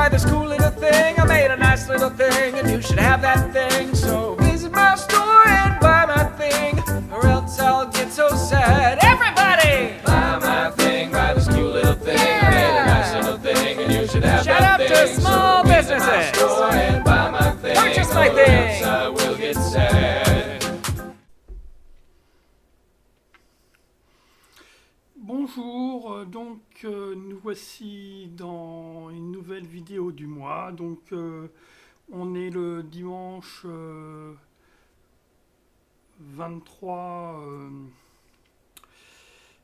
by this cool little thing. I made a nice little thing, and you should have that thing. So visit my store and buy my thing, or else I'll get so sad. Everybody! Buy my thing, buy this cool little thing. Yeah. I made a nice little thing, and you should have Shout that out thing. to small so businesses. Visit my store and buy my thing, Purchase my or thing. else I will get sad. Bonjour, nous voici dans une nouvelle vidéo du mois. On est le dimanche 23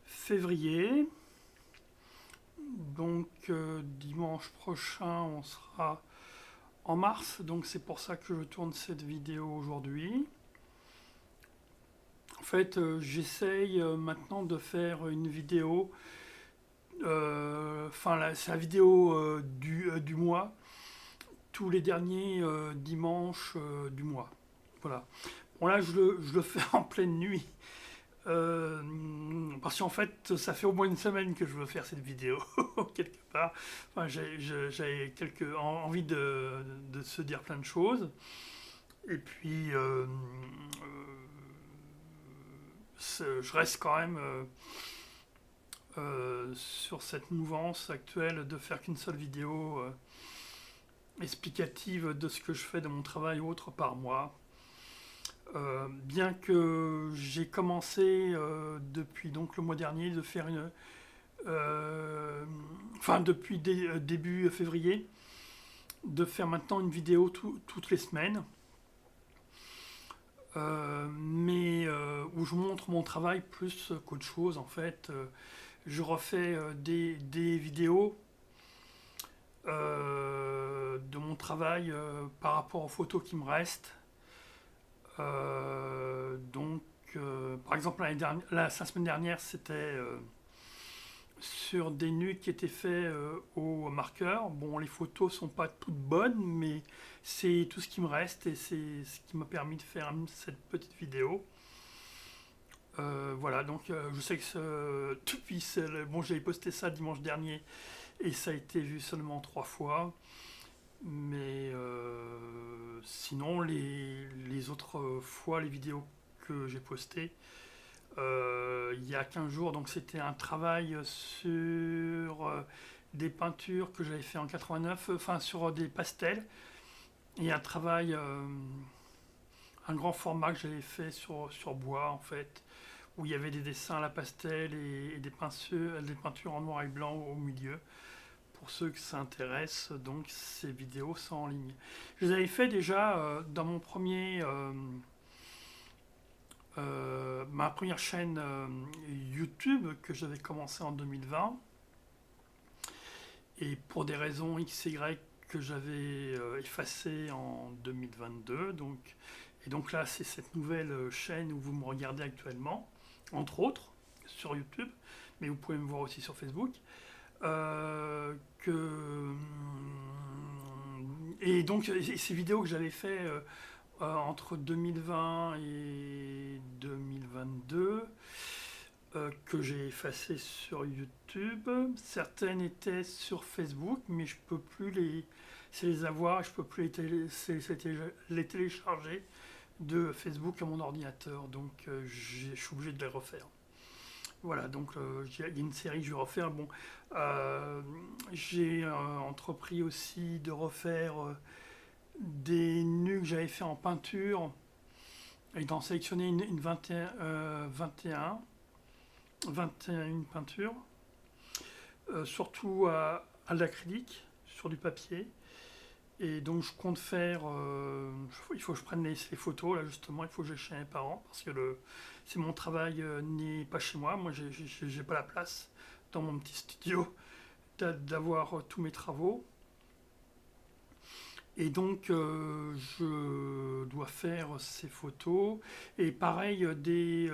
février. Dimanche prochain, on sera en mars. Donc c'est pour ça que je tourne cette vidéo aujourd'hui. En fait, j'essaye maintenant de faire une vidéo, c'est la vidéo du mois, tous les derniers dimanches du mois. Voilà. Bon là, je le fais en pleine nuit, parce qu'en fait, ça fait au moins une semaine que je veux faire cette vidéo, quelque part. Enfin, j'avais envie de se dire plein de choses. Et puis... je reste quand même sur cette mouvance actuelle de faire qu'une seule vidéo explicative de ce que je fais de mon travail ou autre par mois. Bien que j'ai commencé depuis donc le mois dernier de faire depuis début février, de faire maintenant une vidéo toutes les semaines. Où je montre mon travail plus qu'autre chose. En fait, je refais des vidéos de mon travail par rapport aux photos qui me restent. Par exemple, la semaine dernière, c'était sur des nus qui étaient faits au marqueur. Bon, les photos sont pas toutes bonnes, mais c'est tout ce qui me reste et c'est ce qui m'a permis de faire cette petite vidéo. Voilà, donc je sais que j'avais posté ça dimanche dernier et ça a été vu seulement 3 fois. Mais sinon, les autres fois, les vidéos que j'ai postées, il y a 15 jours, donc c'était un travail sur des peintures que j'avais fait en 89, sur des pastels, et un travail, un grand format que j'avais fait sur bois, en fait, où il y avait des dessins à la pastel et des peintures en noir et blanc au milieu. Pour ceux que ça intéresse, donc ces vidéos sont en ligne. Je les avais fait déjà dans mon ma première chaîne YouTube que j'avais commencé en 2020, et pour des raisons XY que j'avais effacées en 2022. Donc là, c'est cette nouvelle chaîne où vous me regardez actuellement, entre autres sur YouTube, mais vous pouvez me voir aussi sur Facebook. Et donc ces vidéos que j'avais fait entre 2020 et 2022, que j'ai effacées sur YouTube. Certaines étaient sur Facebook, mais je peux plus les avoir, je peux plus les télécharger de Facebook à mon ordinateur, donc je suis obligé de les refaire. Voilà, donc il y a une série que je vais refaire. Bon, j'ai entrepris aussi de refaire des nus que j'avais fait en peinture et d'en sélectionner une 21 peintures, surtout à l'acrylique, sur du papier. Et donc je compte faire, il faut que je prenne les photos, là justement, il faut que j'aille chez mes parents, parce que c'est mon travail n'est pas chez moi, j'ai pas la place dans mon petit studio d'avoir tous mes travaux. Et donc je dois faire ces photos, et pareil des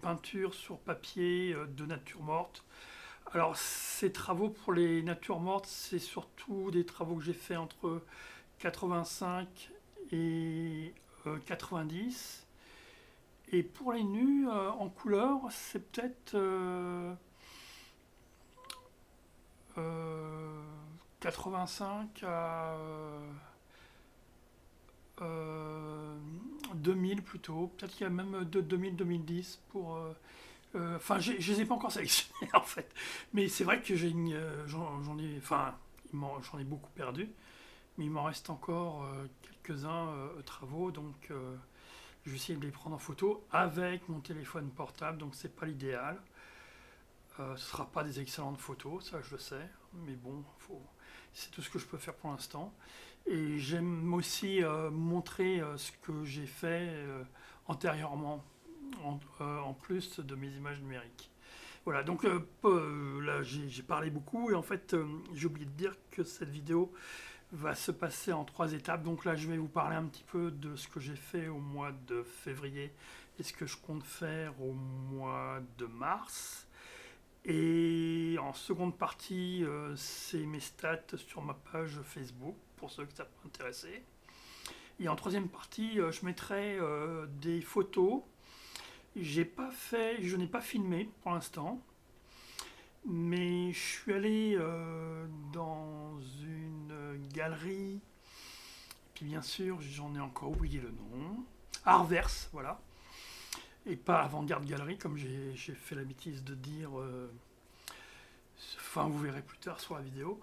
peintures sur papier de nature morte. Alors ces travaux pour les natures mortes, c'est surtout des travaux que j'ai fait entre 85 et 90. Et pour les nus en couleur, c'est peut-être 85 à 2000 plutôt, peut-être qu'il y a même de 2000-2010 pour... Enfin, je ne les ai pas encore sélectionnés en fait, mais c'est vrai que j'en ai, enfin, j'en ai beaucoup perdu, mais il m'en reste encore quelques-uns travaux, donc je vais essayer de les prendre en photo avec mon téléphone portable, donc c'est pas l'idéal. Ce ne sera pas des excellentes photos, ça je le sais, mais bon, c'est tout ce que je peux faire pour l'instant. Et j'aime aussi montrer ce que j'ai fait antérieurement, en plus de mes images numériques. Voilà, donc là j'ai parlé beaucoup et en fait j'ai oublié de dire que cette vidéo va se passer en 3 étapes. Donc là je vais vous parler un petit peu de ce que j'ai fait au mois de février et ce que je compte faire au mois de mars. Et en seconde partie, c'est mes stats sur ma page Facebook, pour ceux que ça peut intéresser. Et en troisième partie, je mettrai des photos. Je n'ai pas filmé pour l'instant, mais je suis allé dans une galerie, puis bien sûr, j'en ai encore oublié le nom, Artverse, voilà. Et pas Avant-Garde Galerie, comme j'ai fait la bêtise de dire. Enfin, vous verrez plus tard sur la vidéo.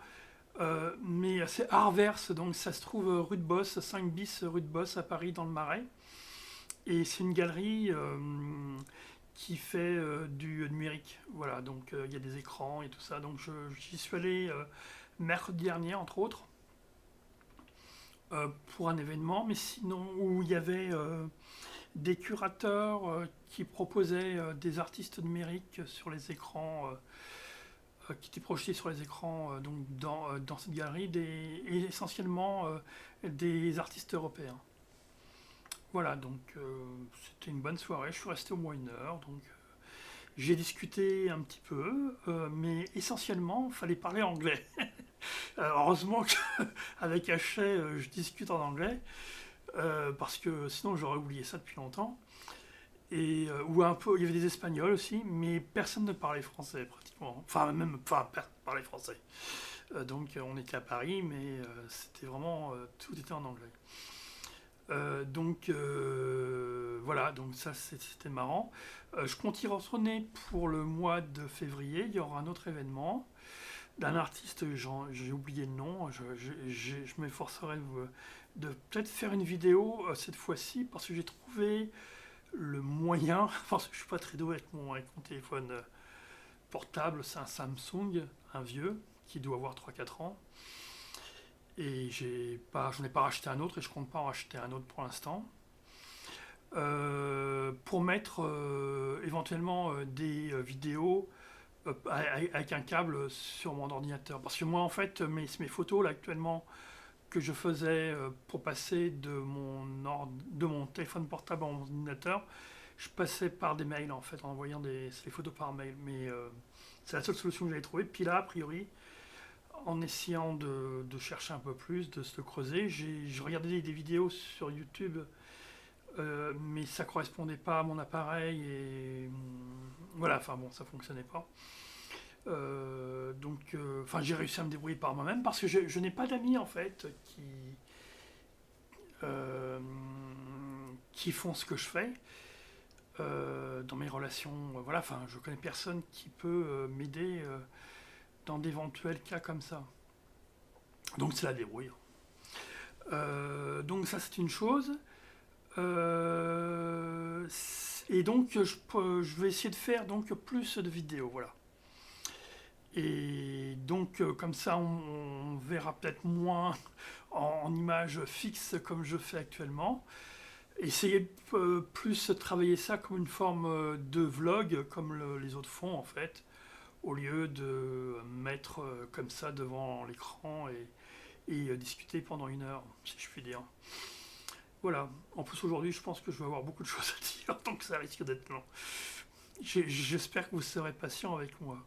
Mais c'est Artverse, donc ça se trouve rue de Bosse, 5 bis rue de Bosse à Paris, dans le Marais. Et c'est une galerie qui fait du numérique. Voilà, donc il y a des écrans et tout ça. Donc j'y suis allé mercredi dernier, entre autres, pour un événement, mais sinon, où il y avait des curateurs qui proposaient des artistes numériques sur les écrans, qui étaient projetés sur les écrans donc dans cette galerie, et essentiellement des artistes européens. Voilà, donc c'était une bonne soirée, je suis resté au moins 1 heure, donc j'ai discuté un petit peu, mais essentiellement, il fallait parler anglais. Heureusement qu'avec Hachet, je discute en anglais, parce que sinon j'aurais oublié ça depuis longtemps. Et ou un peu, il y avait des Espagnols aussi, mais personne ne parlait français pratiquement. Enfin, personne ne parlait français. Donc on était à Paris, mais c'était vraiment, tout était en anglais. Donc voilà, donc ça c'était marrant. Je compte y retourner pour le mois de février. Il y aura un autre événement d'un artiste, j'ai oublié le nom. Je m'efforcerai de peut-être faire une vidéo cette fois-ci, parce que j'ai trouvé le moyen, parce que je suis pas très doué avec mon téléphone portable, c'est un Samsung, un vieux, qui doit avoir 3-4 ans. Et je n'ai pas racheté un autre et je compte pas en racheter un autre pour l'instant. Pour mettre éventuellement des vidéos avec un câble sur mon ordinateur. Parce que moi, en fait, mes photos là actuellement que je faisais pour passer de mon téléphone portable à mon ordinateur, je passais par des mails en fait, en envoyant les photos par mail. Mais c'est la seule solution que j'avais trouvée. Puis là, a priori, en essayant de chercher un peu plus, de se creuser, j'ai regardé des vidéos sur YouTube, mais ça correspondait pas à mon appareil et voilà, enfin bon, ça fonctionnait pas. Donc, j'ai réussi à me débrouiller par moi-même parce que je n'ai pas d'amis en fait qui font ce que je fais dans mes relations. Voilà, enfin, je connais personne qui peut m'aider dans d'éventuels cas comme ça. Donc c'est la débrouille. Donc ça c'est une chose. Et donc je vais essayer de faire donc plus de vidéos, voilà. Et donc comme ça on verra peut-être moins en images fixes comme je fais actuellement. Essayer de plus travailler ça comme une forme de vlog comme les autres font en fait, au lieu de mettre comme ça devant l'écran et discuter pendant 1 heure, si je puis dire. Voilà. En plus aujourd'hui, je pense que je vais avoir beaucoup de choses à dire, donc ça risque d'être long. J'espère que vous serez patient avec moi.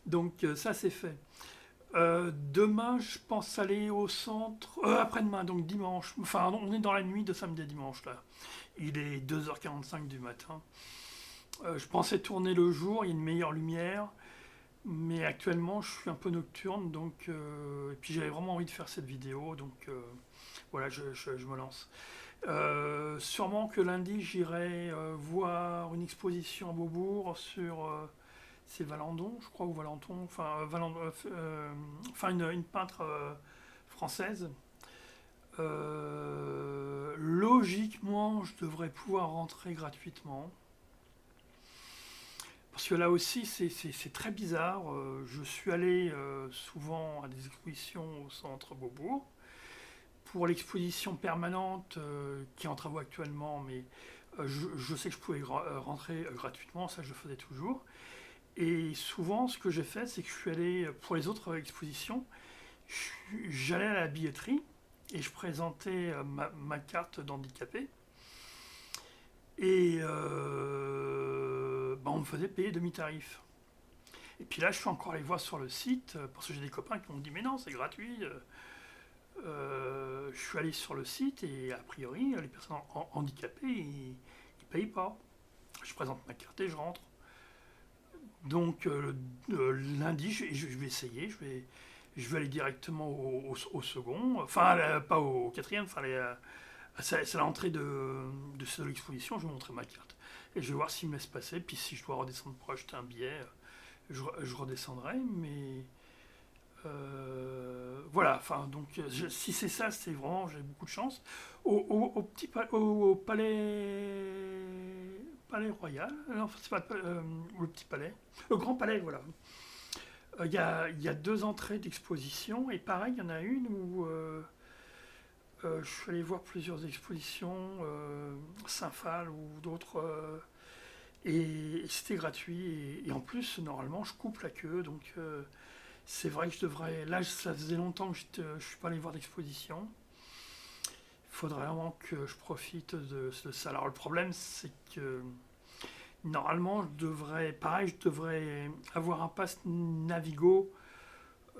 Donc ça c'est fait. Demain, je pense aller au centre. Après-demain, donc dimanche. Enfin, on est dans la nuit de samedi à dimanche là. Il est 2h45 du matin. Je pensais tourner le jour, il y a une meilleure lumière. Mais actuellement, je suis un peu nocturne, donc et puis j'avais vraiment envie de faire cette vidéo, donc voilà, je me lance. Sûrement que lundi, j'irai voir une exposition à Beaubourg sur c'est Valandon, je crois, ou Valenton, enfin, enfin une peintre française. Logiquement, je devrais pouvoir rentrer gratuitement. Parce que là aussi, c'est très bizarre. Je suis allé souvent à des expositions au centre Beaubourg. Pour l'exposition permanente qui est en travaux actuellement, mais je sais que je pouvais rentrer gratuitement, ça je le faisais toujours. Et souvent, ce que j'ai fait, c'est que je suis allé, pour les autres expositions, j'allais à la billetterie et je présentais ma carte d'handicapé. Et on me faisait payer demi-tarif. Et puis là, je suis encore allé voir sur le site, parce que j'ai des copains qui m'ont dit, mais non, c'est gratuit. Je suis allé sur le site et a priori, les personnes handicapées, ils ne payent pas. Je présente ma carte et je rentre. Donc lundi, je vais essayer, je vais aller directement au second, enfin pas au quatrième, enfin c'est à l'entrée de l'exposition, je vais montrer ma carte. Et je vais voir s'il me laisse passer, puis si je dois redescendre pour acheter un billet, je redescendrai, mais voilà, enfin donc si c'est ça, c'est vraiment, j'ai beaucoup de chance. Au palais royal, non, c'est pas le petit palais, le grand palais, voilà. Il y a deux entrées d'exposition, et pareil, il y en a une où je suis allé voir plusieurs expositions, Saint-Phal ou d'autres, et c'était gratuit. Et en plus, normalement, je coupe la queue, donc c'est vrai que je devrais. Là, ça faisait longtemps que je ne suis pas allé voir d'exposition. Il faudrait vraiment que je profite de ça. Alors, le problème, c'est que normalement, je devrais avoir un pass Navigo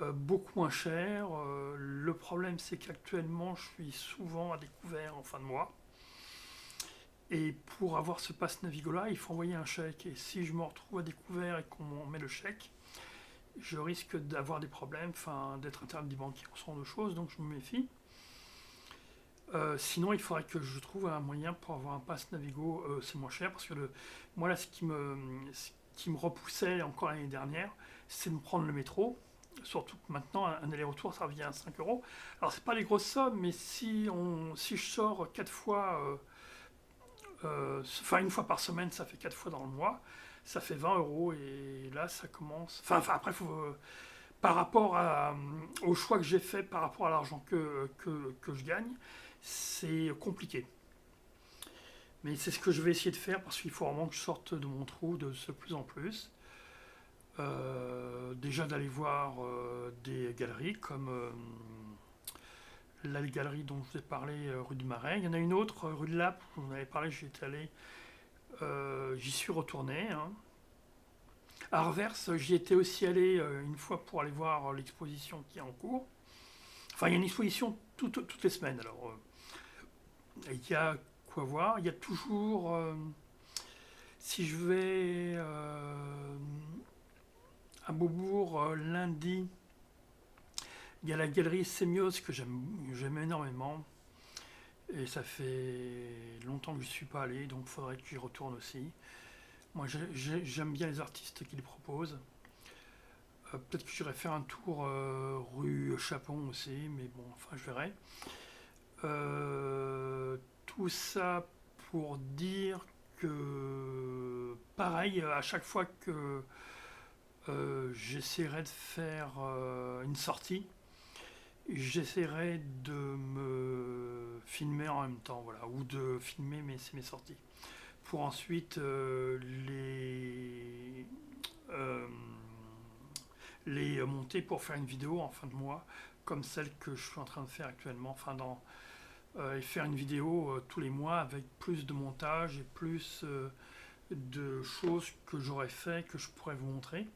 beaucoup moins cher. Le problème, c'est qu'actuellement, je suis souvent à découvert en fin de mois. Et pour avoir ce pass Navigo-là, il faut envoyer un chèque. Et si je me retrouve à découvert et qu'on met le chèque, je risque d'avoir des problèmes, d'être interdit bancaire, ce genre de choses, donc je me méfie. Sinon, il faudrait que je trouve un moyen pour avoir un pass Navigo, c'est moins cher, parce que moi là, ce qui me repoussait encore l'année dernière, c'est de me prendre le métro. Surtout que maintenant, un aller-retour, ça revient à 5 euros. Alors, c'est pas des grosses sommes, mais si je sors 4 fois, une fois par semaine, ça fait 4 fois dans le mois, ça fait 20 euros, et là, ça commence. Après, par rapport au choix que j'ai fait, par rapport à l'argent que je gagne, c'est compliqué. Mais c'est ce que je vais essayer de faire parce qu'il faut vraiment que je sorte de mon trou de plus en plus. Déjà d'aller voir des galeries comme la galerie dont je vous ai parlé, rue du Marais. Il y en a une autre, rue de Lappe, où vous en avez parlé, j'y étais allé. J'y suis retourné. Hein. À Anvers, j'y étais aussi allé une fois pour aller voir l'exposition qui est en cours. Enfin, il y a une exposition toutes les semaines. Alors, il y a quoi voir. Il y a toujours, si je vais à Beaubourg lundi, il y a la galerie Sémios que j'aime énormément. Et ça fait longtemps que je ne suis pas allé, donc il faudrait que j'y retourne aussi. Moi, j'aime bien les artistes qu'ils proposent. Peut-être que j'irai faire un tour rue Chapon aussi, mais bon, enfin, je verrai. Tout ça pour dire que, pareil, à chaque fois que j'essaierai de faire une sortie, j'essaierai de me filmer en même temps, voilà, ou de filmer mes sorties, pour ensuite les monter pour faire une vidéo en fin de mois, comme celle que je suis en train de faire actuellement, et faire une vidéo tous les mois avec plus de montage et plus de choses que j'aurais fait, que je pourrais vous montrer.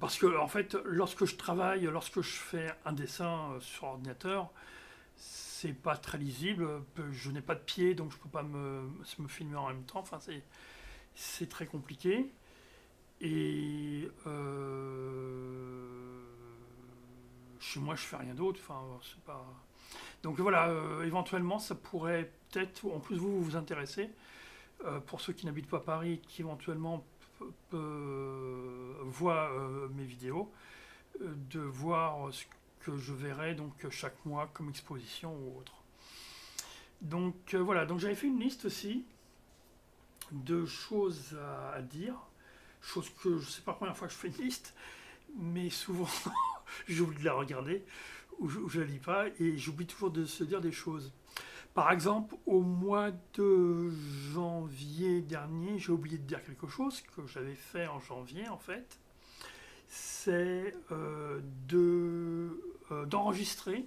Parce que en fait, lorsque je fais un dessin sur ordinateur, c'est pas très lisible. Je n'ai pas de pied, donc je peux pas me filmer en même temps. Enfin, c'est très compliqué. Et chez moi, je fais rien d'autre. Enfin, c'est pas. Donc voilà, éventuellement, ça pourrait peut-être, en plus vous intéressez, pour ceux qui n'habitent pas Paris, qui éventuellement voient mes vidéos, de voir ce que je verrai donc chaque mois comme exposition ou autre. Donc voilà, donc j'avais fait une liste aussi de choses à dire, choses que je sais pas la première fois que je fais une liste, mais souvent j'oublie de la regarder ou je la lis pas et j'oublie toujours de se dire des choses. Par exemple, au mois de janvier dernier, j'ai oublié de dire quelque chose que j'avais fait en janvier en fait. C'est d'enregistrer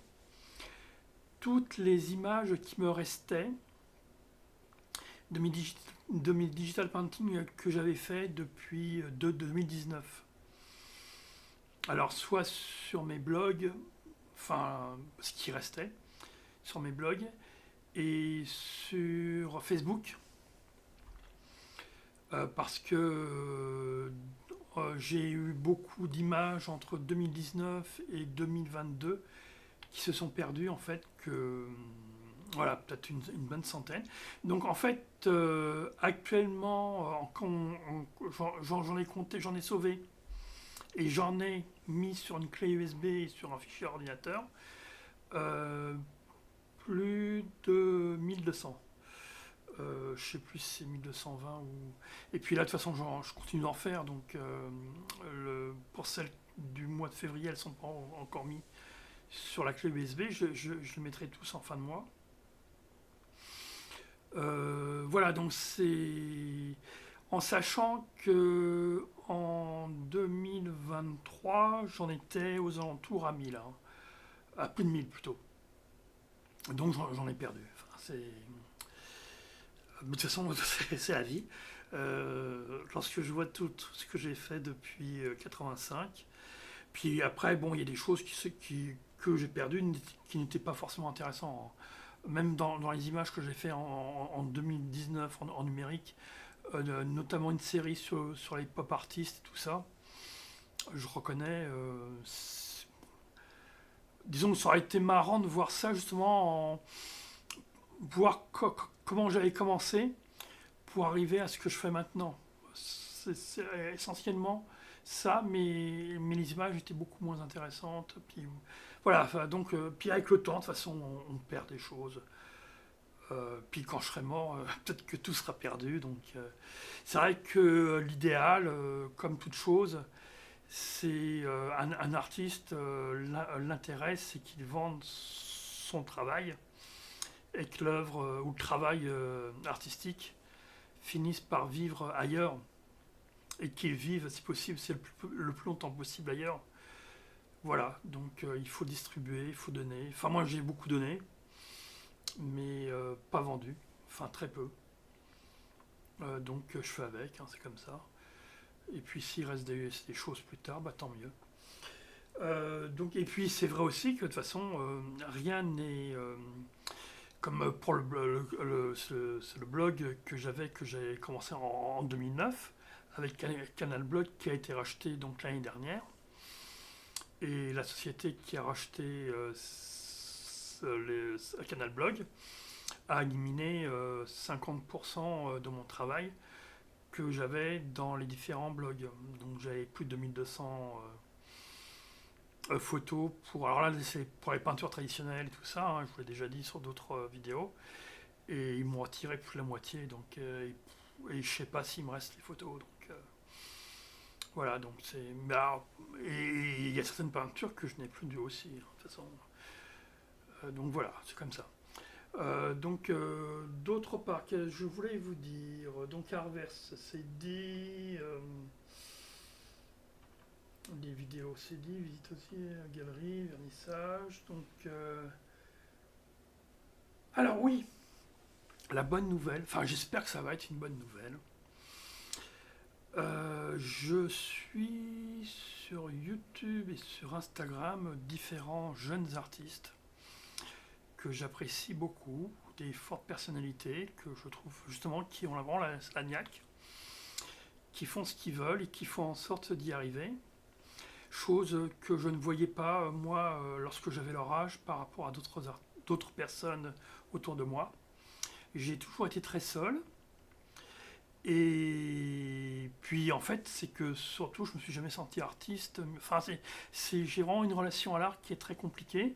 toutes les images qui me restaient de mes digital painting que j'avais fait depuis 2019. Alors soit sur mes blogs, enfin ce qui restait sur mes blogs, et sur Facebook, parce que j'ai eu beaucoup d'images entre 2019 et 2022 qui se sont perdues en fait, que voilà, peut-être une bonne centaine. Donc en fait, actuellement, j'en ai compté, j'en ai sauvé et j'en ai mis sur une clé USB et sur un fichier ordinateur plus de 1200. Je sais plus si c'est 1220 ou. Et puis là, de toute façon, je continue d'en faire. Donc, pour celles du mois de février, elles ne sont pas encore mises sur la clé USB. Je les mettrai tous en fin de mois. Voilà, donc c'est. En sachant que en 2023, j'en étais aux alentours à 1000, hein, à plus de 1000 plutôt. Donc j'en ai perdu. Enfin, c'est. De toute façon, c'est la vie. Lorsque je vois tout ce que j'ai fait depuis 85, puis après, bon, il y a des choses que j'ai perdues qui n'étaient pas forcément intéressantes. Même dans les images que j'ai fait en 2019 en numérique, notamment une série sur les pop artistes et tout ça, je reconnais. Disons que ça aurait été marrant de voir ça justement, voir comment j'avais commencé pour arriver à ce que je fais maintenant. C'est essentiellement ça, mais les images étaient beaucoup moins intéressantes. Puis voilà, enfin, donc, puis avec le temps, de toute façon, on perd des choses. Puis quand je serai mort, peut-être que tout sera perdu. Donc c'est vrai que l'idéal, comme toute chose, c'est un artiste, l'intérêt, c'est qu'il vende son travail et que l'œuvre ou le travail artistique finisse par vivre ailleurs et qu'il vive, si possible, c'est le plus longtemps possible ailleurs. Voilà, donc il faut distribuer, il faut donner. Enfin, moi j'ai beaucoup donné, mais pas vendu, enfin très peu. Donc je fais avec, hein, c'est comme ça. Et puis s'il reste des choses plus tard, bah tant mieux. Donc, et puis c'est vrai aussi que de toute façon, rien n'est. Comme pour le blog que j'ai commencé en 2009, avec Canal Blog qui a été racheté donc l'année dernière. Et la société qui a racheté Canal Blog a éliminé 50% de mon travail que j'avais dans les différents blogs. Donc j'avais plus de 1200 photos pour. Alors là, c'est pour les peintures traditionnelles et tout ça, hein, je vous l'ai déjà dit sur d'autres vidéos. Et ils m'ont retiré plus la moitié, donc. Et je sais pas s'il me reste les photos. Donc voilà, donc c'est. Et il y a certaines peintures que je n'ai plus du aussi, hein, de toute façon. Donc voilà, c'est comme ça. Donc, d'autre part, je voulais vous dire, donc Arvers, c'est dit, des vidéos, c'est dit, visite aussi, galerie, vernissage, donc, alors oui, la bonne nouvelle, enfin j'espère que ça va être une bonne nouvelle, je suis sur YouTube et sur Instagram différents jeunes artistes que j'apprécie beaucoup, des fortes personnalités que je trouve justement qui ont vraiment la niaque, qui font ce qu'ils veulent et qui font en sorte d'y arriver. Chose que je ne voyais pas, moi, lorsque j'avais leur âge, par rapport à d'autres personnes autour de moi. J'ai toujours été très seul. Et puis, en fait, c'est que surtout, je me suis jamais senti artiste. Enfin, j'ai vraiment une relation à l'art qui est très compliquée.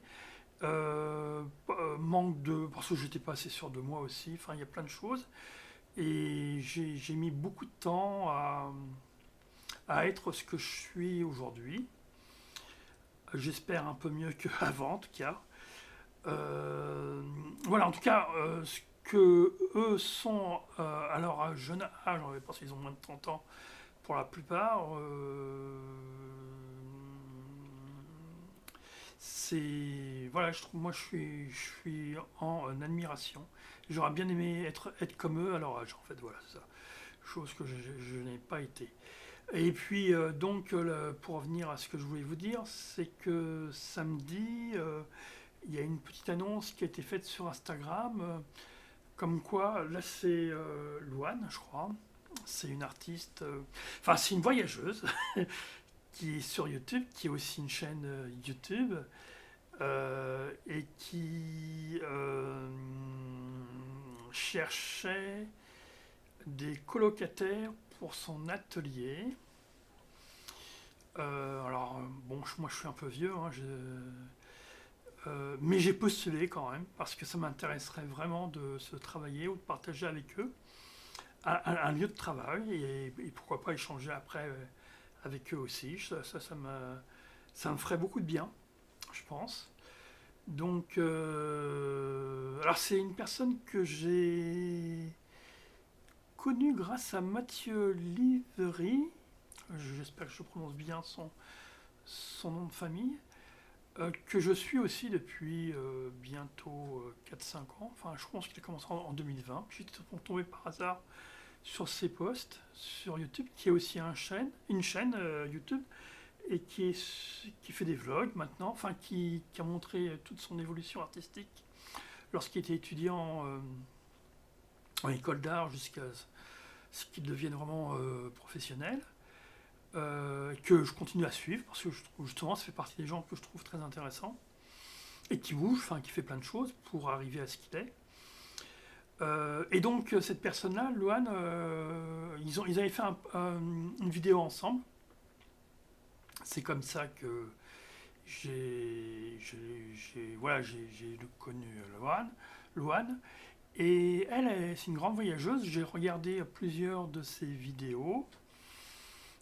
Manque de... Parce que j'étais pas assez sûr de moi aussi. Enfin, il y a plein de choses. Et j'ai mis beaucoup de temps à être ce que je suis aujourd'hui. J'espère un peu mieux qu'avant, en tout cas. Voilà, en tout cas, ce que eux sont à leur jeune âge, parce qu'ils ont moins de 30 ans pour la plupart, c'est... Voilà, moi je suis en admiration. J'aurais bien aimé être comme eux à leur âge, en fait, voilà, c'est ça. Chose que je n'ai pas été. Et puis, donc, pour revenir à ce que je voulais vous dire, c'est que samedi, il y a une petite annonce qui a été faite sur Instagram, comme quoi, là c'est Louane, je crois, c'est une artiste, enfin c'est une voyageuse, qui est sur YouTube, qui a aussi une chaîne YouTube, et qui cherchait des colocataires pour son atelier. Alors, bon, moi je suis un peu vieux, hein, mais j'ai postulé quand même, parce que ça m'intéresserait vraiment de se travailler ou de partager avec eux un lieu de travail, et pourquoi pas échanger après avec eux aussi. Ça me ferait beaucoup de bien, je pense. Donc, alors c'est une personne que j'ai connue grâce à Mathieu Livry. J'espère que je prononce bien son nom de famille, que je suis aussi depuis bientôt 4-5 ans. Enfin, je pense qu'il a commencé en 2020. J'ai tombé par hasard sur ses posts sur YouTube, qui est aussi une chaîne YouTube, et qui fait des vlogs maintenant, enfin qui a montré toute son évolution artistique lorsqu'il était étudiant en école d'art jusqu'à ce qu'il devienne vraiment professionnel. Que je continue à suivre parce que je trouve, justement, ça fait partie des gens que je trouve très intéressants et qui bouge, enfin qui fait plein de choses pour arriver à ce qu'il est. Et donc cette personne-là, Luan, ils avaient fait une vidéo ensemble. C'est comme ça que j'ai connu Luan. Et elle, c'est une grande voyageuse. J'ai regardé plusieurs de ses vidéos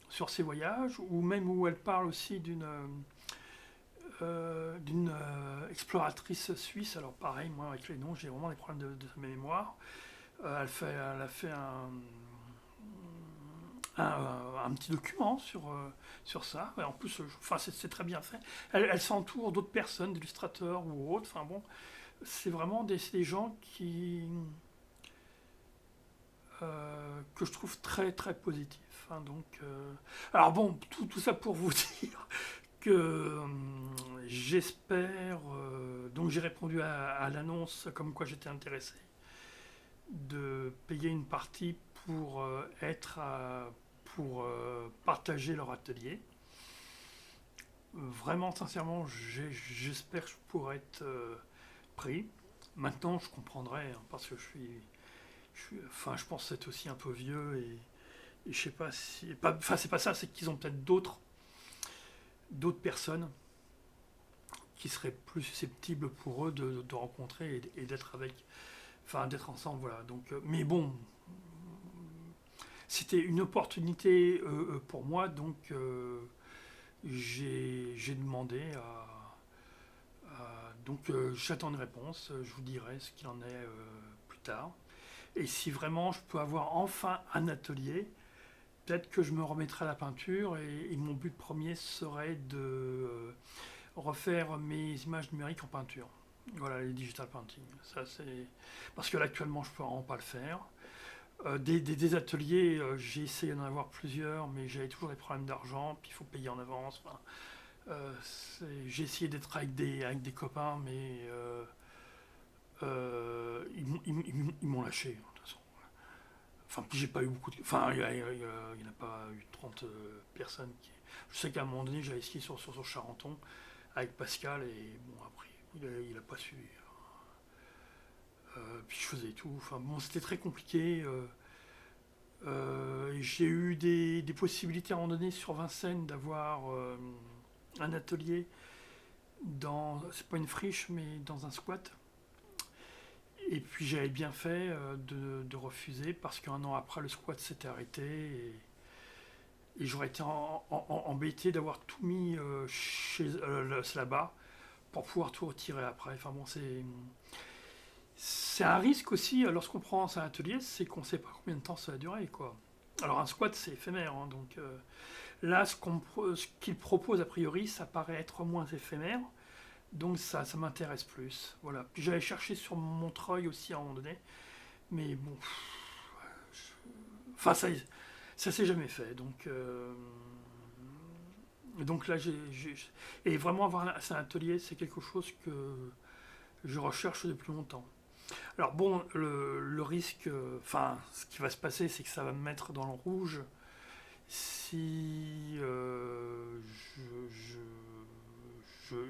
sur ses voyages, ou même où elle parle aussi d'une exploratrice suisse. Alors pareil, moi avec les noms, j'ai vraiment des problèmes de mémoire. Elle a fait un petit document sur ça. Et en plus, c'est très bien fait. Elle s'entoure d'autres personnes, d'illustrateurs ou autres. Enfin bon, c'est vraiment des gens que je trouve très très positifs. Hein, donc, alors bon, tout ça pour vous dire que j'espère, donc j'ai répondu à l'annonce comme quoi j'étais intéressé de payer une partie pour partager leur atelier. Vraiment, sincèrement, j'espère que je pourrai être pris. Maintenant, je comprendrai, hein, parce que je pense être aussi un peu vieux, et je sais pas si... Enfin, c'est pas ça, c'est qu'ils ont peut-être d'autres personnes qui seraient plus susceptibles pour eux de rencontrer et d'être d'être ensemble, voilà. Donc, mais bon, c'était une opportunité pour moi, donc j'ai demandé donc j'attends une réponse, je vous dirai ce qu'il en est plus tard. Et si vraiment je peux avoir enfin un atelier, peut-être que je me remettrai à la peinture, et mon but premier serait de refaire mes images numériques en peinture. Voilà, les digital painting. Ça, parce que là, actuellement, je ne peux vraiment pas le faire. Des ateliers, j'ai essayé d'en avoir plusieurs, mais j'avais toujours des problèmes d'argent, puis il faut payer en avance. Enfin, j'ai essayé d'être avec des copains, mais ils m'ont lâché, de toute façon. Enfin, j'ai pas eu beaucoup de. Enfin, il n'y en a pas eu 30 personnes qui. Je sais qu'à un moment donné, j'avais skié sur Charenton avec Pascal et bon, après, il a pas suivi. Puis je faisais tout. Enfin, bon, c'était très compliqué. J'ai eu des possibilités à un moment donné sur Vincennes d'avoir un atelier dans. C'est pas une friche, mais dans un squat. Et puis j'avais bien fait de refuser parce qu'un an après, le squat s'était arrêté. Et j'aurais été embêté d'avoir tout mis là-bas pour pouvoir tout retirer après. Enfin bon, c'est un risque aussi lorsqu'on prend un atelier, c'est qu'on ne sait pas combien de temps ça va durer, quoi. Alors un squat, c'est éphémère, hein, donc là, ce qu'il propose a priori, ça paraît être moins éphémère, donc ça m'intéresse plus. Voilà. Puis j'avais cherché sur Montreuil aussi à un moment donné, mais bon, enfin ça s'est jamais fait, donc là, et vraiment avoir un atelier, c'est quelque chose que je recherche depuis longtemps. Alors bon, le risque, enfin, ce qui va se passer, c'est que ça va me mettre dans le rouge si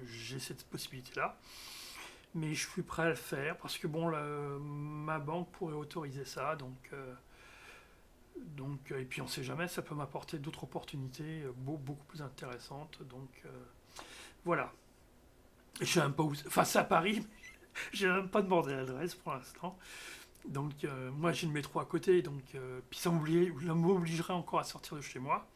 j'ai cette possibilité-là. Mais je suis prêt à le faire parce que bon, ma banque pourrait autoriser ça, donc et puis on sait jamais, ça peut m'apporter d'autres opportunités beaucoup plus intéressantes. Donc voilà. Je sais même pas où. Enfin, c'est à Paris. J'ai même pas demandé l'adresse pour l'instant. Donc moi j'ai le métro à côté, donc puis ça m'obligerait encore à sortir de chez moi.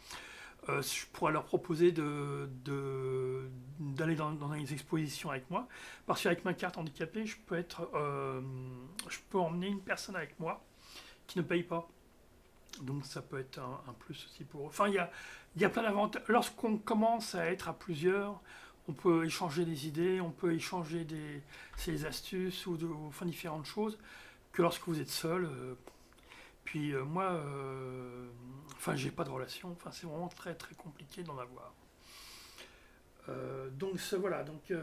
Je pourrais leur proposer d'aller dans les expositions avec moi, parce qu'avec ma carte handicapée, je peux emmener une personne avec moi qui ne paye pas. Donc ça peut être un plus aussi pour eux. Enfin, il y a plein d'avantages. Lorsqu'on commence à être à plusieurs, on peut échanger des idées, on peut échanger ses astuces enfin, différentes choses que lorsque vous êtes seul. Puis moi, enfin, j'ai pas de relation. Enfin, c'est vraiment très très compliqué d'en avoir. Donc voilà. Donc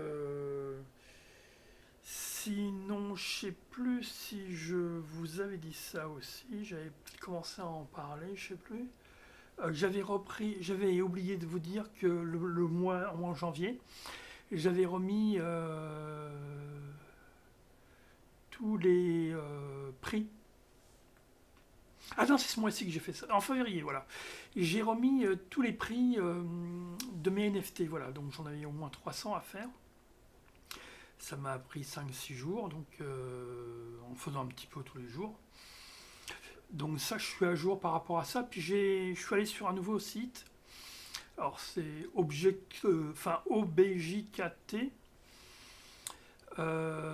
sinon, je sais plus si je vous avais dit ça aussi. J'avais peut-être commencé à en parler, je sais plus. J'avais oublié de vous dire que le mois en janvier, j'avais remis tous les prix. Ah non, c'est ce mois-ci que j'ai fait ça. En février, voilà. J'ai remis tous les prix de mes NFT. Voilà, donc j'en avais au moins 300 à faire. Ça m'a pris 5-6 jours, donc en faisant un petit peu tous les jours. Donc ça, je suis à jour par rapport à ça. Puis je suis allé sur un nouveau site. Alors c'est OBJKT.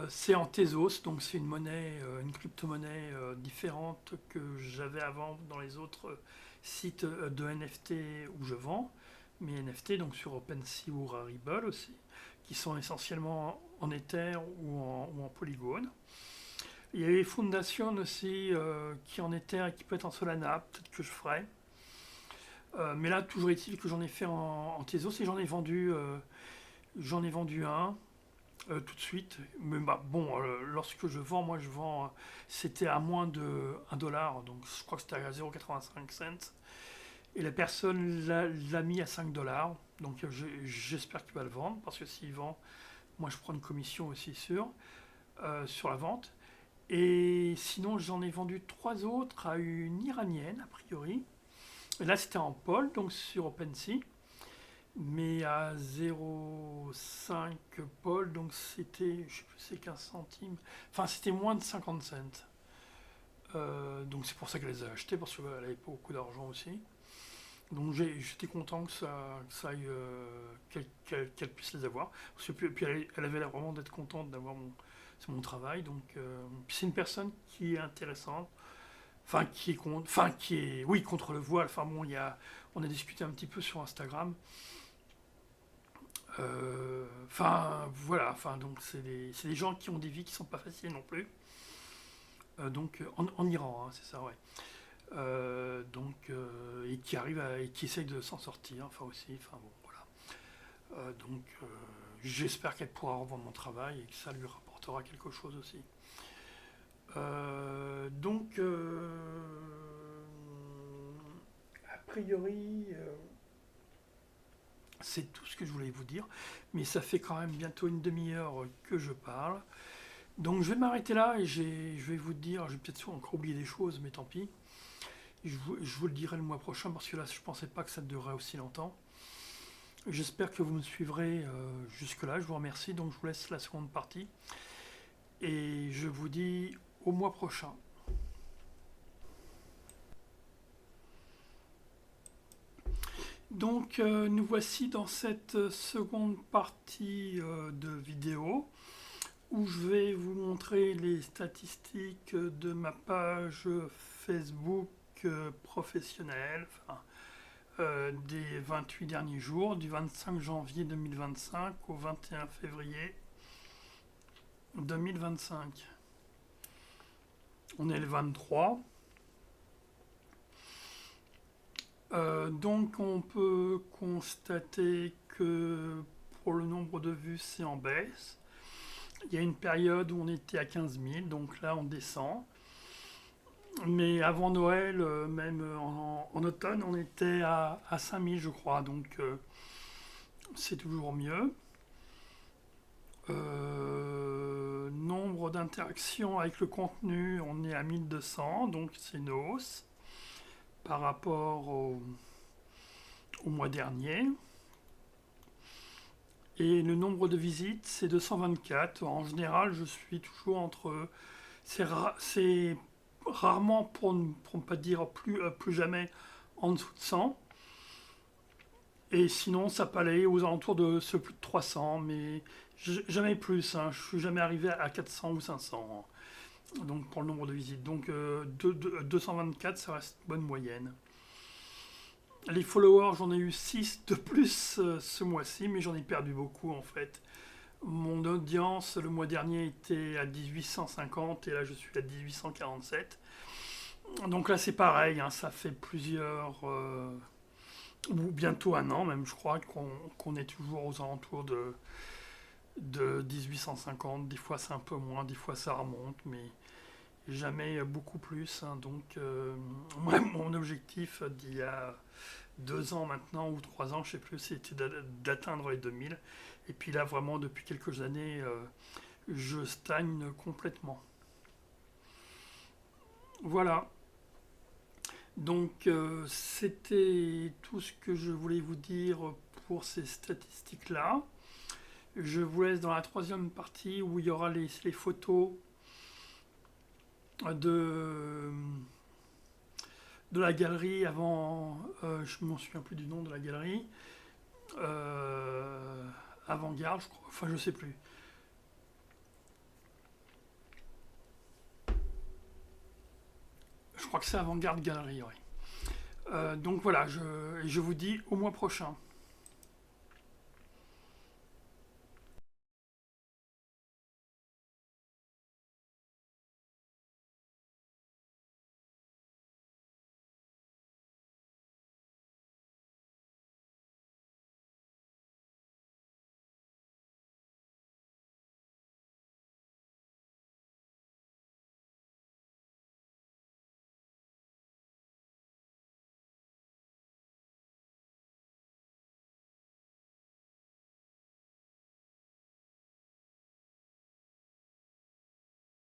C'est en Tezos, donc c'est une monnaie, une crypto-monnaie différente que j'avais avant dans les autres sites de NFT où je vends mes NFT, donc sur OpenSea ou Rarible aussi, qui sont essentiellement en Ether ou en Polygon. Il y a les Foundation aussi qui en Ether et qui peut être en Solana, peut-être que je ferai. Mais là, toujours est-il que j'en ai fait en Tezos et j'en ai vendu un. Tout de suite. Mais bah, bon, lorsque je vends, moi je vends, c'était à moins de 1 dollar, donc je crois que c'était à 0,85 cents. Et la personne l'a mis à 5 dollars, donc j'espère qu'il va le vendre, parce que s'il vend, moi je prends une commission aussi sur la vente. Et sinon, j'en ai vendu 3 autres à une Iranienne, a priori. Et là, c'était en Pôle, donc sur OpenSea. Mais à 0,5 Paul, donc c'était, je sais plus, c'est 15 centimes. Enfin, c'était moins de 50 cents. Donc c'est pour ça qu'elle les a achetés, parce qu'elle avait pas beaucoup d'argent aussi. Donc j'étais content que ça aille, qu'elle puisse les avoir. Parce que puis elle avait l'air vraiment d'être contente d'avoir mon travail. Donc c'est une personne qui est intéressante. Enfin, qui est, oui, contre le voile. Enfin bon, on a discuté un petit peu sur Instagram. Enfin, voilà, enfin, donc c'est des gens qui ont des vies qui sont pas faciles non plus. Donc, en Iran, hein, c'est ça, ouais. Et qui arrivent et qui essayent de s'en sortir, enfin aussi, enfin bon, voilà. J'espère qu'elle pourra revendre mon travail et que ça lui rapportera quelque chose aussi. priori, c'est tout ce que je voulais vous dire. Mais ça fait quand même bientôt une demi-heure que je parle. Donc je vais m'arrêter là et je vais vous dire, je vais peut-être encore oublier des choses, mais tant pis. Je vous le dirai le mois prochain parce que là, je ne pensais pas que ça durerait aussi longtemps. J'espère que vous me suivrez jusque-là. Je vous remercie. Donc je vous laisse la seconde partie. Et je vous dis au mois prochain. Donc nous voici dans cette seconde partie de vidéo où je vais vous montrer les statistiques de ma page Facebook professionnelle, des 28 derniers jours, du 25 janvier 2025 au 21 février 2025. On est le 23. Donc on peut constater que pour le nombre de vues, c'est en baisse. Il y a une période où on était à 15 000, donc là on descend. Mais avant Noël, même en automne, on était à 5 000 je crois, donc c'est toujours mieux. Nombre d'interactions avec le contenu, on est à 1200, donc c'est une hausse par rapport au mois dernier. Et le nombre de visites, c'est 224. En général, je suis toujours entre... C'est rarement, pour ne pas dire plus jamais, en dessous de 100. Et sinon, ça peut aller aux alentours de ce plus de 300, mais jamais plus. Hein. Je suis jamais arrivé à 400 ou 500. Donc pour le nombre de visites. Donc 224, ça reste une bonne moyenne. Les followers, j'en ai eu 6 de plus ce mois-ci, mais j'en ai perdu beaucoup en fait. Mon audience le mois dernier était à 1850 et là je suis à 1847. Donc là c'est pareil, hein, ça fait plusieurs, ou bientôt un an même je crois, qu'on est toujours aux alentours de 1850. Des fois c'est un peu moins, des fois ça remonte, mais jamais beaucoup plus. Hein. Donc mon objectif d'il y a 2 ans maintenant, ou 3 ans, je sais plus, c'était d'atteindre les 2000. Et puis là, vraiment, depuis quelques années, je stagne complètement. Voilà. Donc, c'était tout ce que je voulais vous dire pour ces statistiques-là. Je vous laisse dans la troisième partie où il y aura les photos de la galerie avant, je ne m'en souviens plus du nom de la galerie, Avant-Garde, je crois, enfin je sais plus. Je crois que c'est Avant-Garde Galerie, oui. Donc voilà, je vous dis au mois prochain.